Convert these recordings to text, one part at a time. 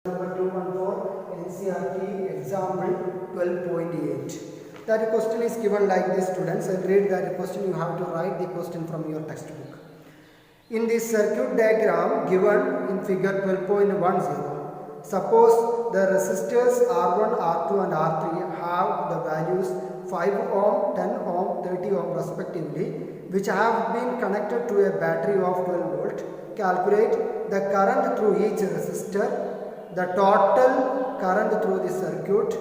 Number 214 NCERT example 12.8. That question is given like this, students. I read that question. You have to write the question from your textbook. In this circuit diagram given in figure 12.10, suppose the resistors R1, R2 and R3 have the values 5 ohm, 10 ohm, 30 ohm respectively, which have been connected to a battery of 12 volt. Calculate the current through each resistor, the total current through the circuit,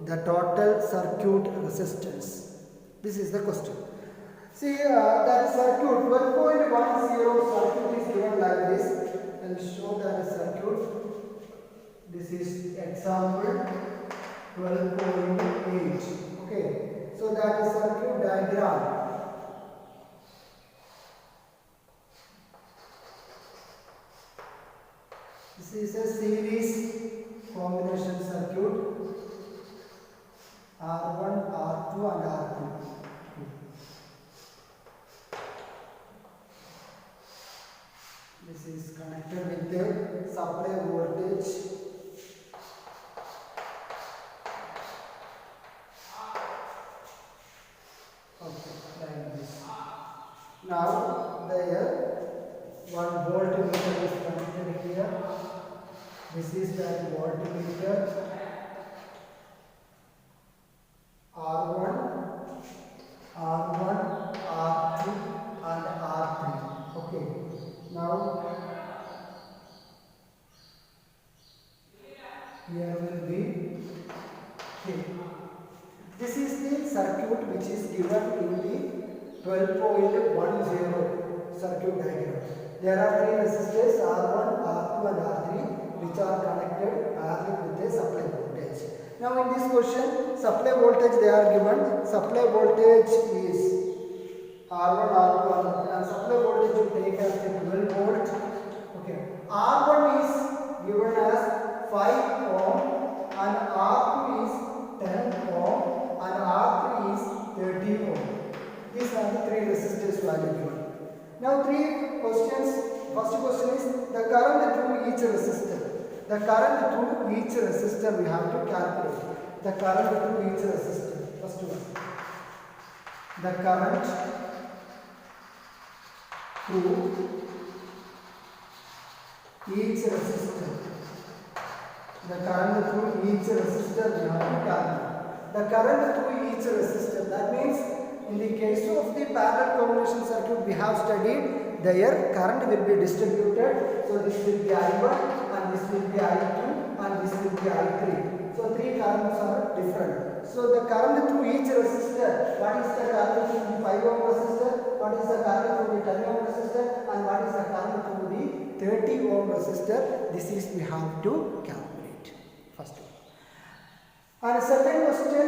the total circuit resistance. This is the question. See, that circuit 12.10 circuit is given like this. I will show that circuit. This is example 12.8. Okay, so that is circuit diagram. This is a series combination circuit R1, R2 and R3. This is connected with the supply voltage. Okay, like this. Now there 1 voltmeter is connected here. This is that voltmeter R1, R2 and R3. Okay. Now here will be K. This is the circuit which is given in the 12.10 circuit diagram. There are 3 resistors R1, R2 and R3 which are connected parallel with a supply voltage. Now in this question, supply voltage they are given. Supply voltage is R1, R2 and supply voltage you take as the 12 volt. Okay. R1 is given as 5 ohm and R2 is 10 ohm and R3 is 30 ohm. These are the 3 resistors value given. Now 3 questions. First question is the current through each resistor. The current through each resistor we have to calculate. The current through each resistor. First one. The current through each resistor. The current through each resistor we have to calculate. The current through each resistor. That means in the case of the parallel combination circuit we have studied, their current will be distributed. So this will be I1 and this will be I2 and this will be I3. So 3 currents are different. So the current through each resistor, what is the current through the 5 ohm resistor, what is the current through the 10 ohm resistor and what is the current through the 30 ohm resistor, this is we have to calculate. First one. And second question,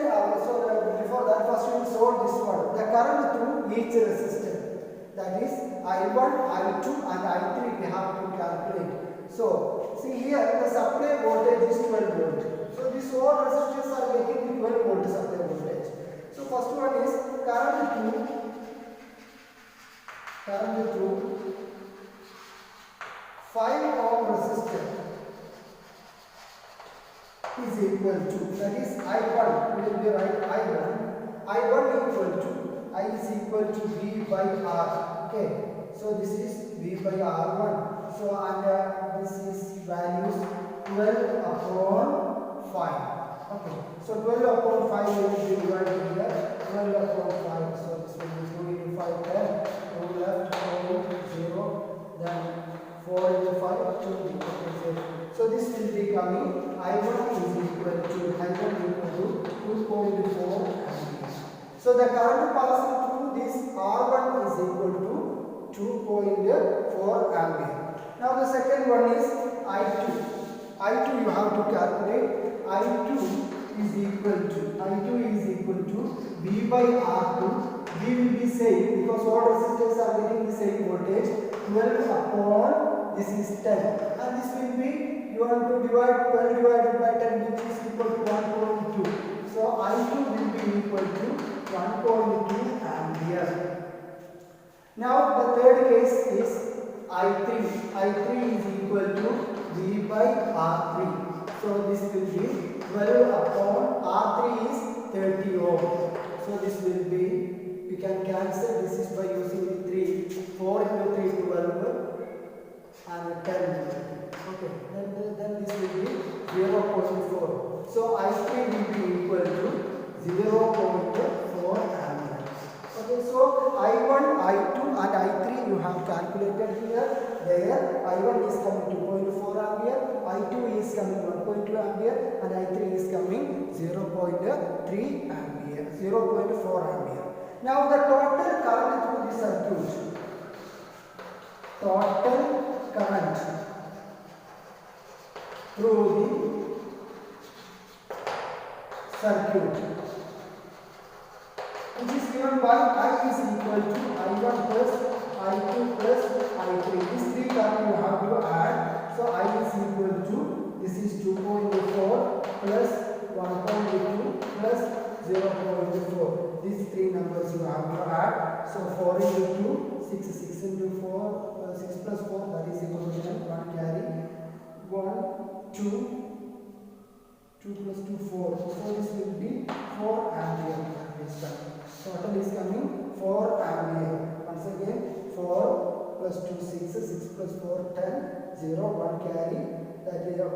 before that first we will solve this one. The current through each resistor, that is I1, I2 and I3 we have to calculate. So see here the supply voltage is 12 volt. So these all resistors are getting the 12 volt supply voltage. So first one is current through 5 ohm resistor is equal to, that is I1, we will be right I1 equal to, I is equal to V by R. Okay, so this is V by R1. So and this is values 12 upon 5. Okay, so 12 upon 5 will be divided here, 12 upon 5. So this will be 2 into 5, 10, 2 left, 4, 0, then 4 into 5, 2 into 0. So this will be coming I1 is equal to 2.4 amperes. So the current passing through this R1 is equal to 2.4 ampere. Now the second one is I2. I2 you have to calculate. I2 is equal to V by R2. V will be same because all resistors are getting the same voltage. 12 upon this is 10 and this will be, you want to divide 12 divided by 10 which is equal to 1.2. So I2 will be equal to 1.2 ampere. Now the third case is I3. I3 is equal to V by R3. So this will be 12 upon R3 is 30 ohm. So this will be, we can cancel this is by using the 3. 4 into 3, 12 and 10. Okay, then this will be 0.4. So I3 will be equal to 0.4 ampere. Okay, so I1, I2 and I3 you have calculated here. There I1 is coming 2.4 ampere, I2 is coming 1.2 ampere and I3 is coming 0.3 ampere, 0.4 ampere. Now the total current through the circuit, total current through the circuit, which is given by I is equal to I1 plus I2 plus I3. These three current you have to add. So I is equal to, this is 2.4 plus 1.2 plus 0.4. These three numbers you have to add. So 4 into 2, 6, 6 into 4, 6 plus 4, that is equal to 10. 1 carry, 1, 2, 2 plus 2, 4. So this will be 4 ampere. Total is coming 4 ampere. Once again, 4 plus 2, 6, 6 plus 4, 10, 0, 1 carry, that is 1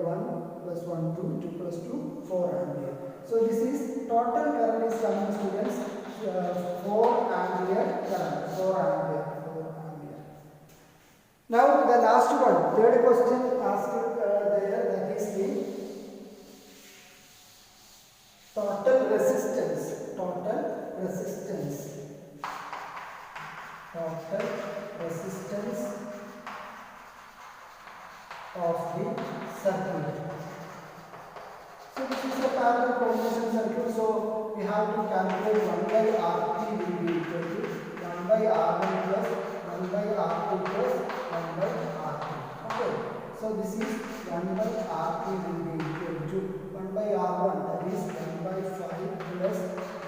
plus 1, 2, 2 plus 2, 4 ampere. So this is total current is coming, students, 4 ampere current, 4 ampere, 4 ampere. Now the last one, third question asked there, that is the total resistance, total resistance of the circuit. So this is a parallel combination circuit, so we have to calculate 1 by RT will be equal to 1 by R1 plus 1 by R2 plus 1 by R3. Okay, so this is 1 by RT will be equal to 1 by R1, that is 1 by 5 plus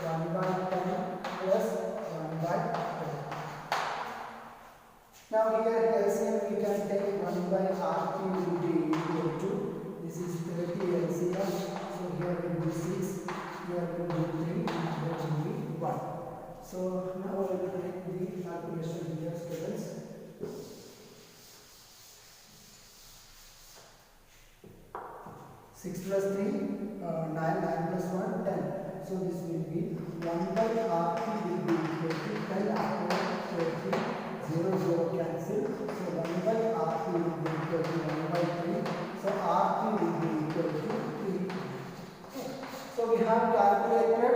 1 by 10 plus 1 by 10. Now here LCM we can take 1 by RT will be equal to, this is 30 LCM, so here will be 6, here will be 3, and here will be 1. So now I will take the calculation here, students. Six plus 3, 9, 9 plus 1, 10. So this will be 1 by RT will be equal to 10 upon 30. 0, 0 cancel. So 1 by RT will be equal to 1 by 3. So RT will be equal to 3. So we have calculated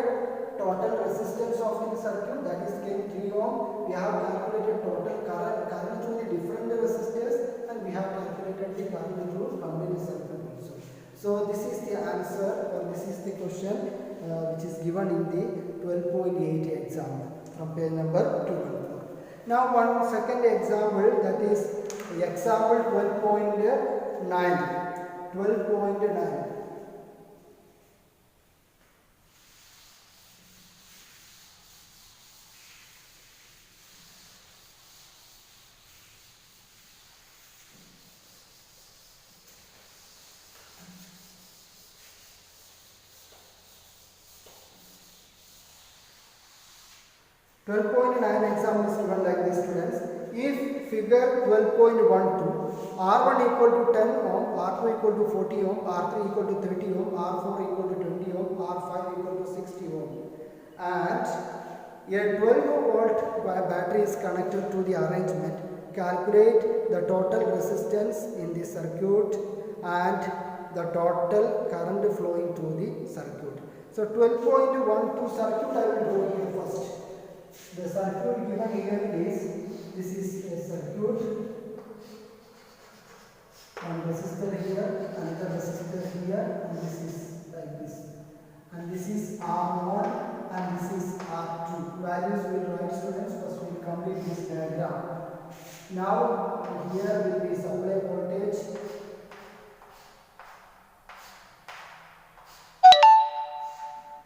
total resistance of the circuit, that is 3 ohm. We have calculated total current through the different resistors, and we have calculated the current through combined circuit also. So this is the answer, or this is the question which is given in the 12.8 exam from page number 214. Now one second example, that is example 12.9. 12.9. Example is given like this, students. If figure 12.12, R1 equal to 10 ohm, R2 equal to 40 ohm, R3 equal to 30 ohm, R4 equal to 20 ohm, R5 equal to 60 ohm, and a 12 volt battery is connected to the arrangement, calculate the total resistance in the circuit and the total current flowing through the circuit. So 12.12 circuit I will go here first. The circuit given here is, this is a circuit, one resistor here, another resistor here, and this is like this. And this is R1 and this is R2. Values will write, students. First we will complete this diagram. Now here will be supply voltage.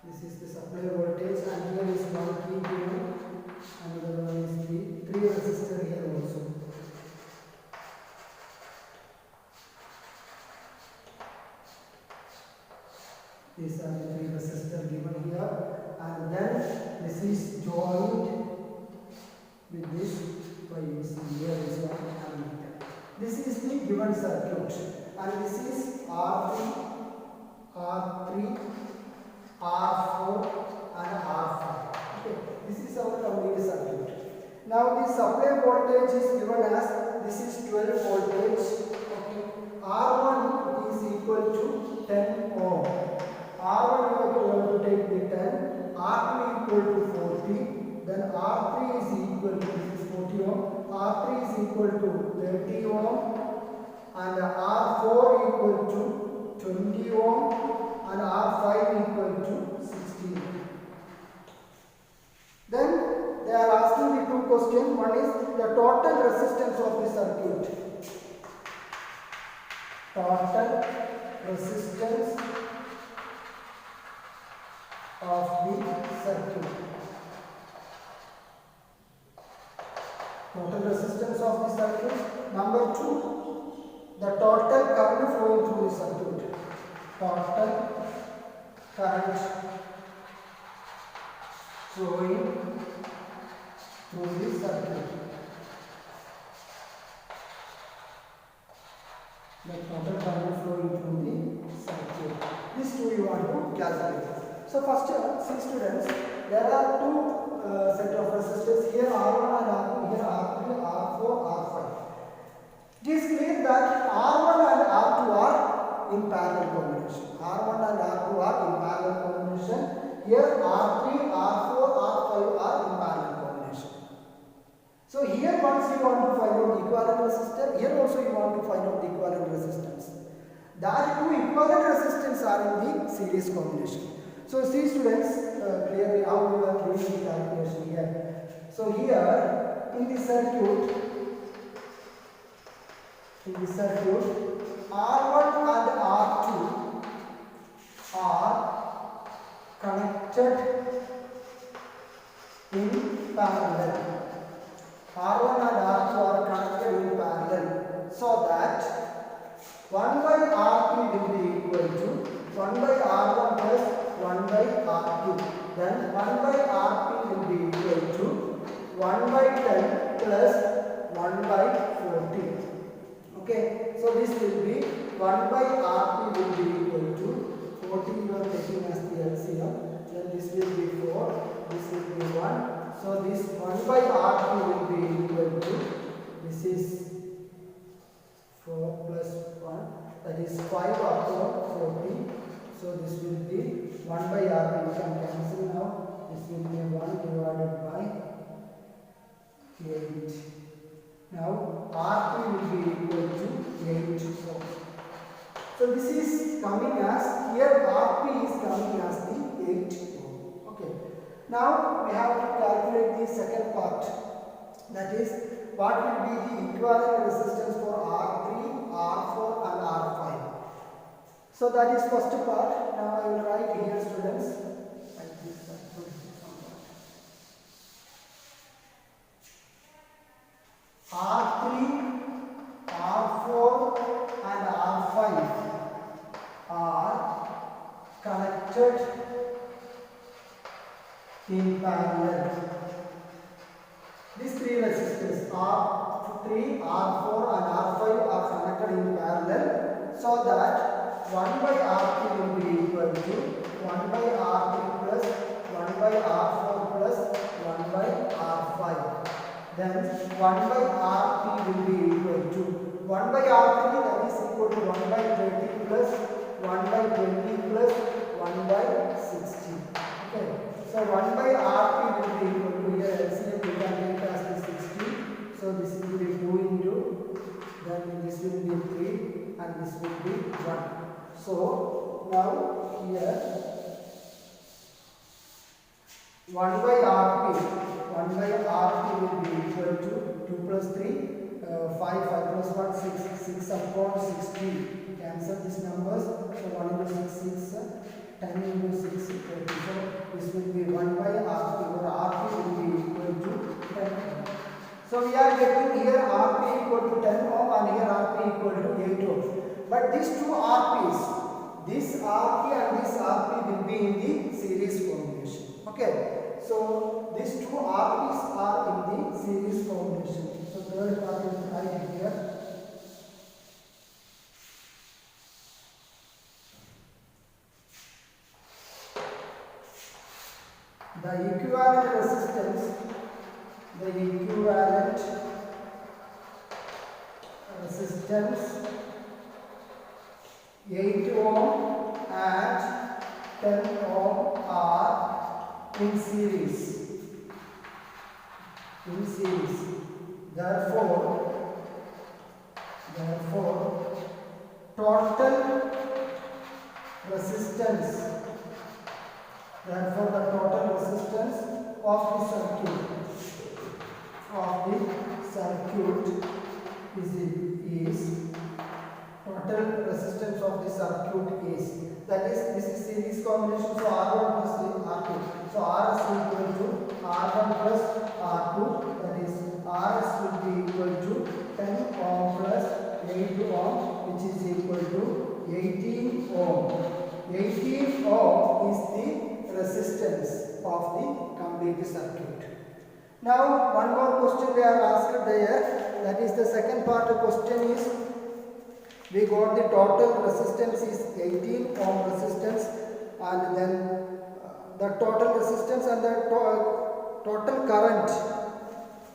This is the supply voltage, and here is one key given. Another one is the 3 resistor here also. These are the three resistors given here, and then this is joined with this by using here is one ammeter. This is the given circuit, and this is R3, R3, R4 and R5. Okay, this is our complete circuit. Now the supply voltage is given as this is 12 voltage. Okay, R1 is equal to 10 ohm. R1 you have to take the 10, R2 equal to 40, then R3 is equal to this is 40 ohm, R3 is equal to 30 ohm, and R4 equal to 20 ohm, and R5 equal to 60 ohm. Then they are asking the two questions. One is the total resistance of the circuit. Total resistance of the circuit. Total resistance of the circuit. Number two, the total current flowing through the circuit. Total current flowing through the circuit. The total current flowing through the circuit. These two you want to calculate. So first, see students, there are two set of resistors here, R1 and R2, here R3, R4, R5. It is clear that R1 and R2 are in parallel combination. R1 and R2 are in parallel combination. Here R3, R4, R5 are in parallel combination. So here once you want to find out the equivalent resistor, here also you want to find out the equivalent resistance. That two equivalent resistance are in the series combination. So see students, clearly how we are doing the calculation here. So here in the circuit, R1 and R2 are connected in parallel. R1 and R2 are connected in parallel, so that 1 by R3 will be equal to 1 by R1 plus 1 by R2. Then 1 by R3 will be equal to 1 by 10 plus 1 by 40. Okay, so this will be 1 by R3 will be equal to 40 you are taking as the LCM. Then this will be 4, this will be 1. So this 1 by R3 will be equal to, this is 4 plus 1, that is 5 upon 40. So this will be 1 by R3, we can cancel now. This will be 1 divided by 8. Now R3 will be equal to 8 ohm. So this is coming as, here R3 is coming as the 8 ohm. Okay. Now we have to calculate the second part, that is what will be the equivalent resistance for R3, R4 and R5. So that is first part. Now I will write here students. R3, R4 and R5 are connected in parallel. These three resistors R3, R4 and R5 are connected in parallel, so that 1 by R3 will be equal to 1 by R3 plus 1 by R4 plus 1 by R5. Then 1 by R3 will be equal to 1 by R3, that is equal to 1 by 30 plus 1 by 20 plus 1 by 60. Okay. So 1 by R3 will be equal to, here LCM we can take as the 60. So this will be 2 into, then this will be 3 and this will be 1. So now here 1 by RP will be equal to 2 plus 3, 5 plus 1, 6 upon 60. Cancel these numbers. So 1 into 6, 10 into 6, 30. So this will be 1 by RP, or RP will be equal to 10 ohm. So we are getting here RP equal to 10 ohm and here RP equal to 8 ohm. But these two RPs, this Rp and this Rp will be in the series combination. Okay, so these two Rp's are in the series combination. So third part is right here. The equivalent resistance 8 ohm and 10 ohm are in series. Therefore total resistance of the circuit is total resistance of the circuit is, that is, this is series combination, so R1 plus R2, so R is equal to R1 plus R2, that is R will be equal to 10 ohm plus 8 ohm, which is equal to 18 ohm. 18 ohm is the resistance of the complete circuit. Now one more question they are asked there, that is the second part of the question is, we got the total resistance is 18 ohm resistance, and then the total resistance and the total current.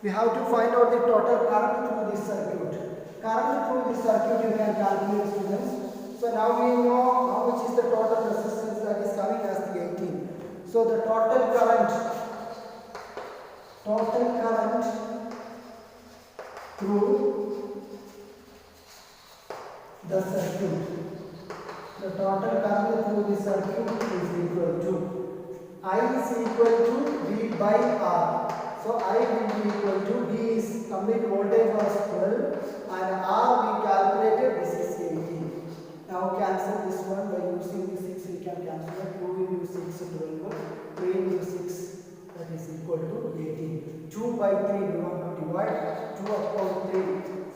We have to find out the total current through this circuit. Current through this circuit you can calculate, students. So now we know how much is the total resistance that is coming as the 18. So the total current through the circuit. The total current through the circuit is equal to I is equal to V by R. So I will be equal to V is complete voltage was 12 and R we calculated this is 18. Now cancel this one by using the 6, we can cancel it. 2 into 6 12, 3 into 6, that is equal to 18. 2 by 3 we want to divide 2 upon 3.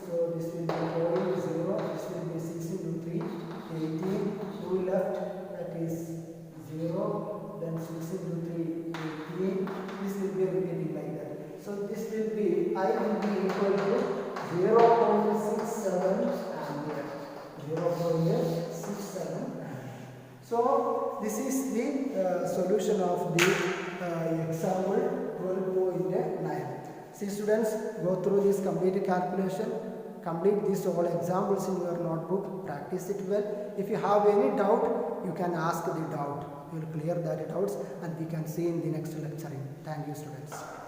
So this will be 4 into 0, this will be 6 into 3, 18, 2 left, that is 0, then 6 into 3, 18, this will be repeating like that. So this will be, I will be equal to 0.67 ampere, 0.67 ampere. So this is the solution of the example 12.9. See students, go through this complete calculation, complete these all examples in your notebook, practice it well. If you have any doubt, you can ask the doubt. We will clear that doubts and we can see in the next lecturing. Thank you students.